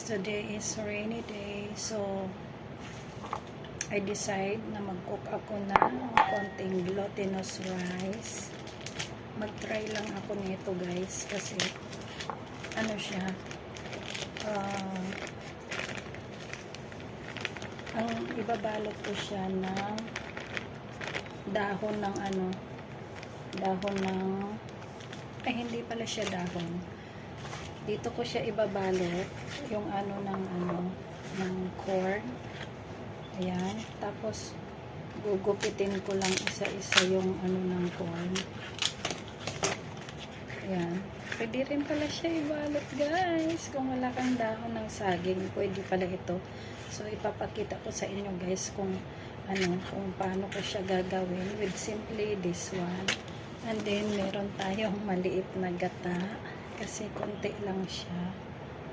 Today is rainy day, so I decide na mag-cook ako ng konting glutinous rice. Mag-try lang ako nito guys, kasi ano siya, ang ibabalot ko siya ng dahon ng hindi pala siya dahon. Dito ko siya ibabalot yung ng corn. Ayan, tapos gugupitin ko lang isa-isa yung ng corn. Ayan, pwede rin pala siya ibalot guys. Kung wala kang dahon ng saging, pwede pala ito. So ipapakita ko sa inyo guys kung paano ko siya gagawin with simply this one. And then meron tayong maliit na gata kasi konti lang siya.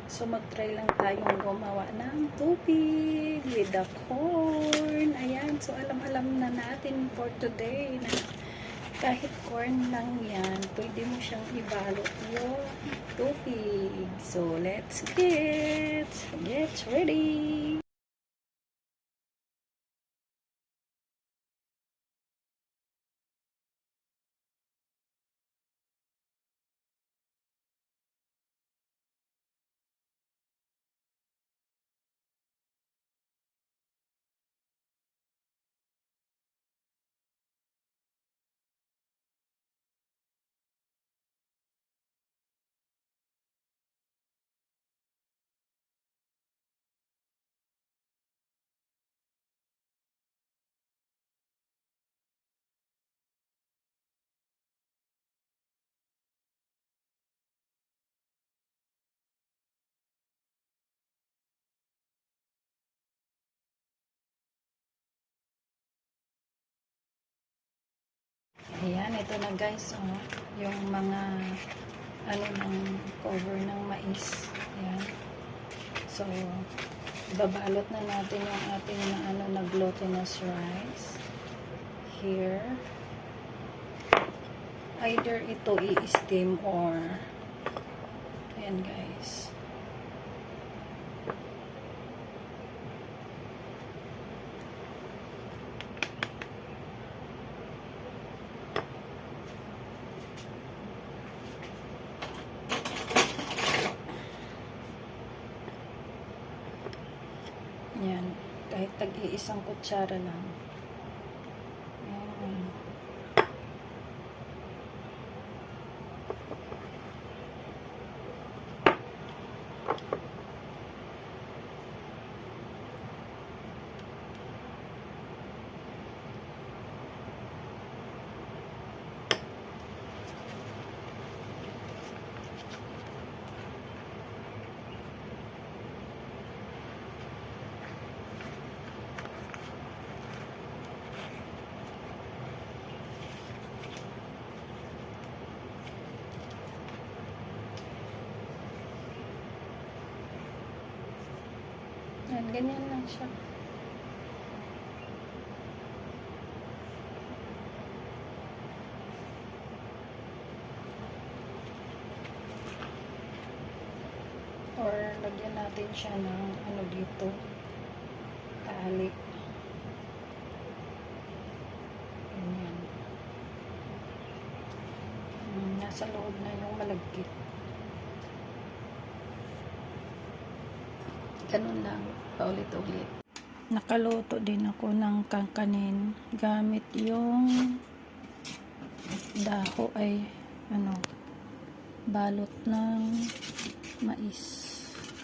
So mag-try lang tayong gumawa ng tubig with the corn. Ayan, so alam na natin for today na kahit corn lang yan, pwede mo siyang ibalot yung tubig. So let's get ready. Ayan, ito na guys, yung mga ng cover ng mais. Ayan. So, ibabalot na natin yung ating na glutinous rice. Here. Either ito i-steam or ayan guys. Yan, kahit tag-iisang kutsara lang. Yan. Yan, ganyan lang siya. Or lagyan natin siya ng dito, tali. Ganyan. Nasa loob na yung malagkit. Ganun lang, paulit-ulit. Nakaluto din ako ng kangkanin gamit yung daho balot ng mais.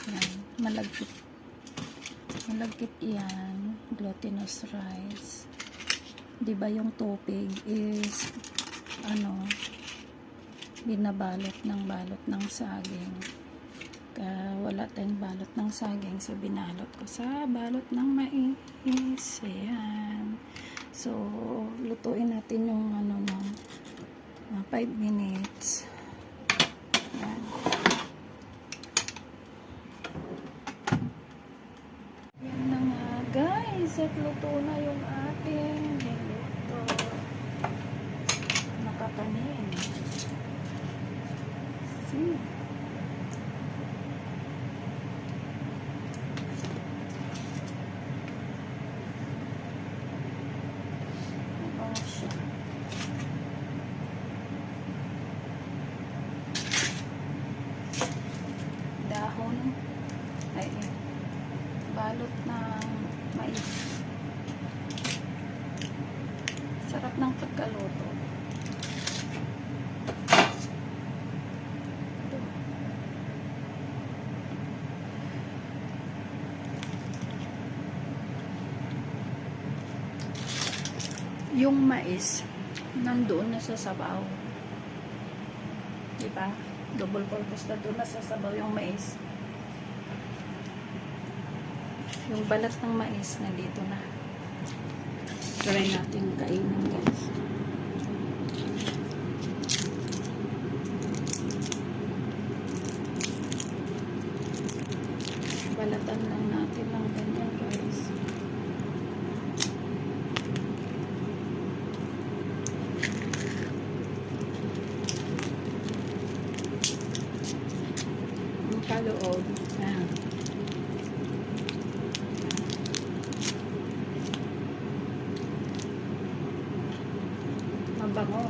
Yan, malagkit. Malagkit yan, glutinous rice. 'Di ba yung tubig is binabalot ng balot ng saging. Wala tayong balot ng saging, so binalot ko sa balot ng mais. Ayan. So lutuin natin yung 5 minutes. Ayan. Yan na nga guys, at luto na yung ating niluto. Nakakanin. See? balot ng mais. Sarap ng pagkaluto. Yung mais nandoon na sa sabaw. Diba? Double purpose na doon na sa sabaw yung mais. Yung balat ng mais nandito na. Try natin kainin, guys. Balatan lang natin ng ganyan, guys. Ang kaloob. Ayan. Mabango.